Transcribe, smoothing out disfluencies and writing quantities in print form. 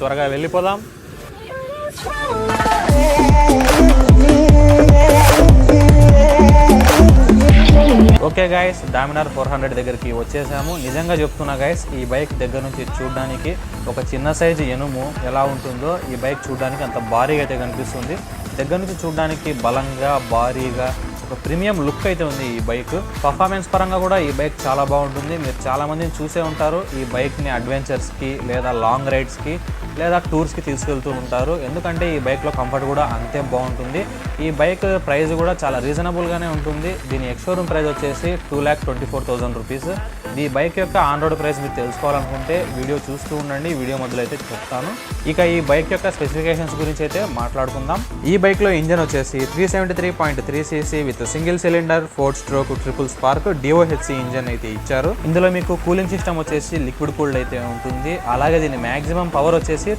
త్వరగా వెళ్ళిపోదాం. Okay guys, Dominar 400 దగ్గరికి వచ్చేసాము. నిజంగా చెప్తున్నా గైస్, ఈ బైక్ దగ్గర నుంచి చూడడానికి ఒక చిన్న సైజు ఎనుము ఎలా ఉంటుందో ఈ బైక్ చూడడానికి అంత భారీగా అయితే కనిపిస్తుంది. దగ్గర నుంచి చూడడానికి బలంగా భారీగా ఒక ప్రీమియం లుక్ అయితే ఉంది ఈ బైక్. పర్ఫార్మెన్స్ పరంగా కూడా ఈ బైక్ చాలా బాగుంటుంది. మీరు చాలా మందిని చూసే ఉంటారు ఈ బైక్ని అడ్వెంచర్స్కి లేదా లాంగ్ రైడ్స్కి లేదా టూర్స్కి తీసుకెళ్తూ ఉంటారు. ఎందుకంటే ఈ బైక్లో కంఫర్ట్ కూడా అంతే బాగుంటుంది. ఈ బైక్ ప్రైస్ కూడా చాలా రీజనబుల్గానే ఉంటుంది. దీని ఎక్స్-షోరూమ్ ప్రైస్ వచ్చేసి 2,24,000 రూపీస్. ఈ బైక్ యొక్క ఆన్ రోడ్ ప్రైస్ మీరు తెలుసుకోవాలనుకుంటే వీడియో చూస్తూ ఉండండి. వీడియో మధ్యలో అయితే చెప్తాను. ఇక ఈ బైక్ యొక్క స్పెసిఫికేషన్స్ గురించి అయితే మాట్లాడుకుందాం. ఈ బైక్లో ఇంజన్ వచ్చేసి 373.3 cc with single cylinder 4-stroke triple spark DOHC engine అయితే ఇచ్చారు. ఇందులో మీకు కూలింగ్ సిస్టమ్ వచ్చేసి లిక్విడ్ కూల్డ్ అయితే ఉంటుంది. అలాగే దీని మ్యాక్సిమం పవర్ వచ్చేసి